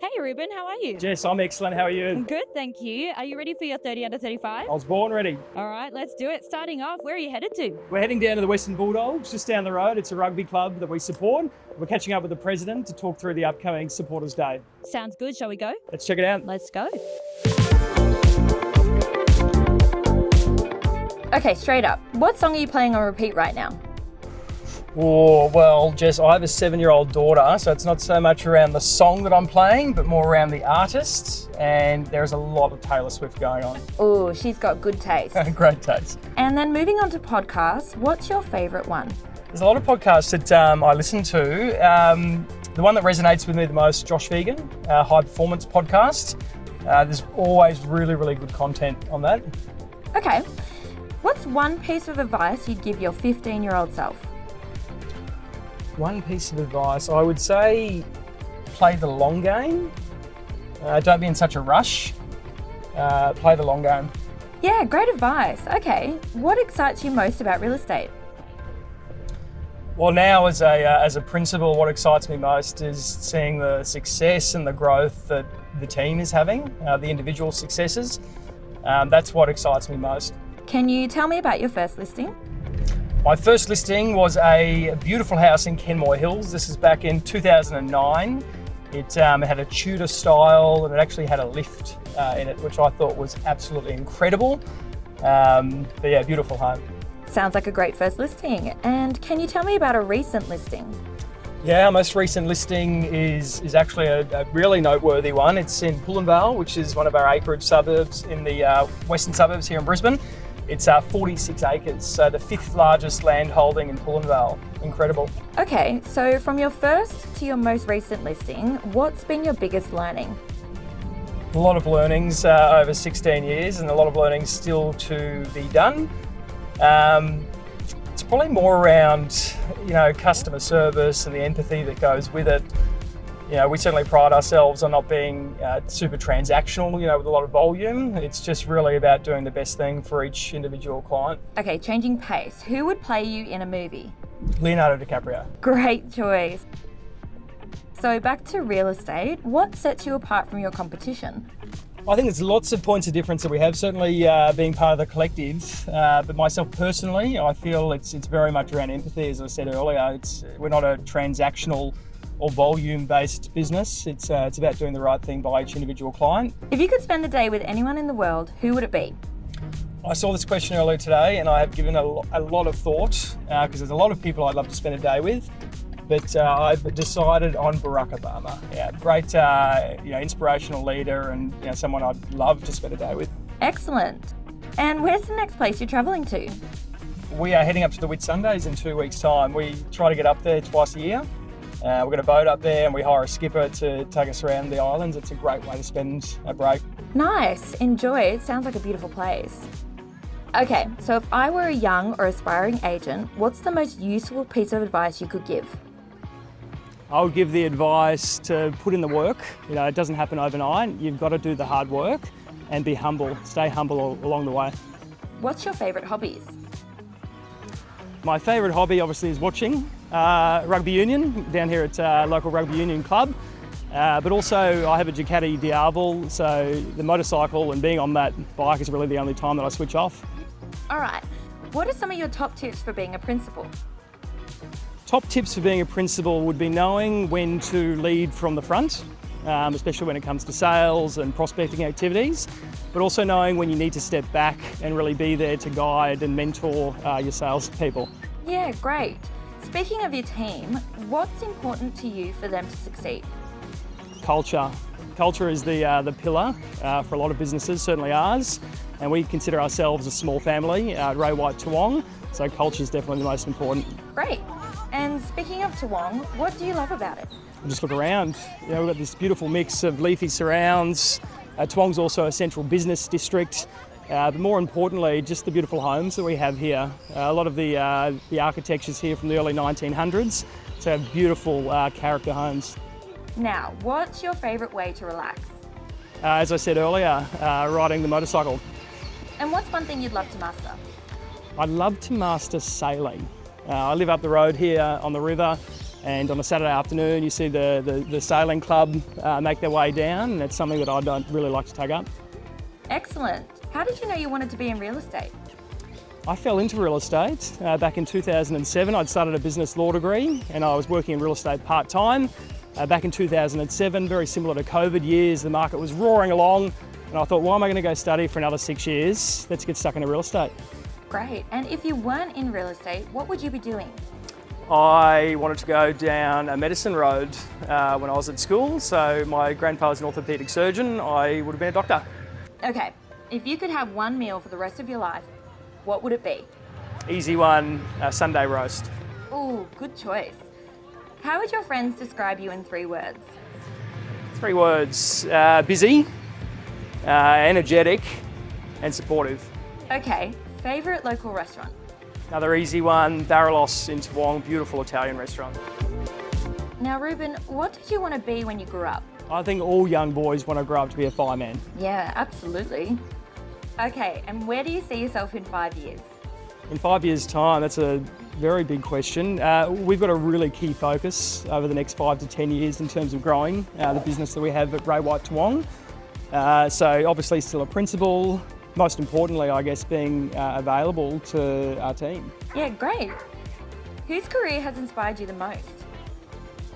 Hey Reuben, how are you? Jess, I'm excellent. How are you? Good, thank you. Are you ready for your 30 under 35? I was born ready. All right, let's do it. Starting off, where are you headed to? We're heading down to the Western Bulldogs, just down the road. It's a rugby club that we support. We're catching up with the president to talk through the upcoming Supporters Day. Sounds good. Shall we go? Let's check it out. Let's go. Okay, straight up. What song are you playing on repeat right now? Oh, well, Jess, I have a 7-year-old daughter, so it's not so much around the song that I'm playing, but more around the artist. And there's a lot of Taylor Swift going on. Oh, she's got good taste. Great taste. And then moving on to podcasts, what's your favourite one? There's a lot of podcasts that I listen to. The one that resonates with me the most, Josh Vegan, High Performance Podcast. There's always really, really good content on that. Okay. What's one piece of advice you'd give your 15-year-old self? One piece of advice, I would say play the long game. Don't be in such a rush. Play the long game. Yeah, great advice. Okay, what excites you most about real estate? Well, now as a principal, what excites me most is seeing the success and the growth that the team is having, the individual successes. That's what excites me most. Can you tell me about your first listing? My first listing was a beautiful house in Kenmore Hills. This is back in 2009. It had a Tudor style and it actually had a lift in it, which I thought was absolutely incredible. But yeah, beautiful home. Sounds like a great first listing. And can you tell me about a recent listing? Yeah, our most recent listing is actually a really noteworthy one. It's in Pullenvale, which is one of our acreage suburbs in the western suburbs here in Brisbane. It's 46 acres, so the 5th largest land holding in Pullenvale. Incredible. Okay, so from your first to your most recent listing, what's been your biggest learning? A lot of learnings over 16 years and a lot of learnings still to be done. It's probably more around, customer service and the empathy that goes with it. We certainly pride ourselves on not being super transactional, with a lot of volume. It's just really about doing the best thing for each individual client. Okay, changing pace. Who would play you in a movie? Leonardo DiCaprio. Great choice. So back to real estate, what sets you apart from your competition? I think there's lots of points of difference that we have, certainly being part of the collective. But myself personally, I feel it's very much around empathy, as I said earlier. We're not a transactional or volume-based business. It's about doing the right thing by each individual client. If you could spend a day with anyone in the world, who would it be? I saw this question earlier today and I have given a lot of thought because there's a lot of people I'd love to spend a day with. But I've decided on Barack Obama. Yeah, great, inspirational leader and someone I'd love to spend a day with. Excellent. And where's the next place you're travelling to? We are heading up to the Whitsundays in 2 weeks' time. We try to get up there twice a year. We're going to boat up there and we hire a skipper to take us around the islands. It's a great way to spend a break. Nice. Enjoy. It sounds like a beautiful place. Okay, so if I were a young or aspiring agent, what's the most useful piece of advice you could give? I would give the advice to put in the work. It doesn't happen overnight. You've got to do the hard work and be humble. Stay humble along the way. What's your favourite hobbies? My favourite hobby obviously is watching rugby union down here at local rugby union club. But also I have a Ducati Diavel, so the motorcycle and being on that bike is really the only time that I switch off. All right. What are some of your top tips for being a principal? Top tips for being a principal would be knowing when to lead from the front, especially when it comes to sales and prospecting activities, but also knowing when you need to step back and really be there to guide and mentor your salespeople. Yeah, great. Speaking of your team, what's important to you for them to succeed? Culture. Culture is the pillar for a lot of businesses, certainly ours, and we consider ourselves a small family at White Toowong, so culture is definitely the most important. Great. And speaking of Toowong, what do you love about it? Just look around. We've got this beautiful mix of leafy surrounds. Toowong's also a central business district, but more importantly, just the beautiful homes that we have here. A lot of the architecture's here from the early 1900s, so beautiful character homes. Now, what's your favourite way to relax? As I said earlier, riding the motorcycle. And what's one thing you'd love to master? I'd love to master sailing. I live up the road here on the river. And on a Saturday afternoon, you see the sailing club make their way down, and it's something that I'd really like to take up. Excellent. How did you know you wanted to be in real estate? I fell into real estate back in 2007. I'd started a business law degree and I was working in real estate part-time. Back in 2007, very similar to COVID years, the market was roaring along and I thought, why am I going to go study for another 6 years? Let's get stuck into real estate. Great. And if you weren't in real estate, what would you be doing? I wanted to go down a medicine road when I was at school. So my grandfather's an orthopaedic surgeon. I would have been a doctor. Okay, if you could have one meal for the rest of your life, what would it be? Easy one, Sunday roast. Ooh, good choice. How would your friends describe you in 3 words? 3 words, busy, energetic and supportive. Okay, favourite local restaurant? Another easy one, Barrelos in Toowong, beautiful Italian restaurant. Now Reuben, what did you want to be when you grew up? I think all young boys want to grow up to be a fireman. Yeah, absolutely. Okay, and where do you see yourself in 5 years? In 5 years' time, that's a very big question. We've got a really key focus over the next 5 to 10 years in terms of growing the business that we have at White Toowong. So obviously still a principal, most importantly, I guess, being available to our team. Yeah, great. Whose career has inspired you the most?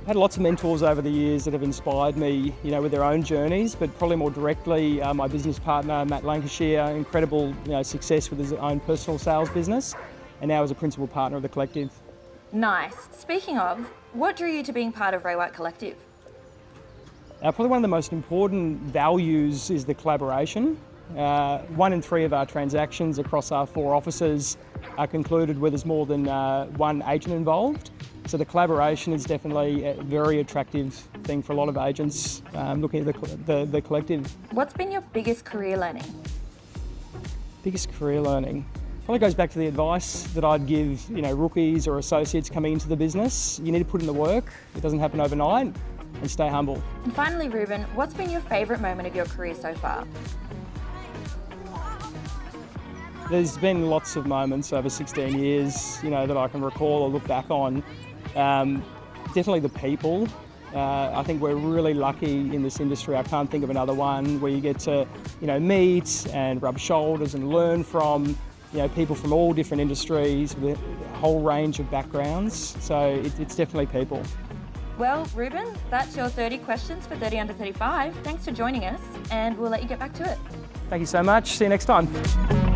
I've had lots of mentors over the years that have inspired me, with their own journeys, but probably more directly, my business partner, Matt Lancashire, incredible, success with his own personal sales business, and now as a principal partner of the collective. Nice. Speaking of, what drew you to being part of Ray White Collective? Probably one of the most important values is the collaboration. 1 in 3 of our transactions across our 4 offices are concluded where there's more than one agent involved. So the collaboration is definitely a very attractive thing for a lot of agents looking at the collective. What's been your biggest career learning? Biggest career learning? Probably goes back to the advice that I'd give rookies or associates coming into the business. You need to put in the work, it doesn't happen overnight, and stay humble. And finally, Reuben, what's been your favourite moment of your career so far? There's been lots of moments over 16 years, that I can recall or look back on. Definitely the people. I think we're really lucky in this industry. I can't think of another one where you get to, meet and rub shoulders and learn from, people from all different industries with a whole range of backgrounds. So it's definitely people. Well, Reuben, that's your 30 questions for 30 under 35. Thanks for joining us, and we'll let you get back to it. Thank you so much. See you next time.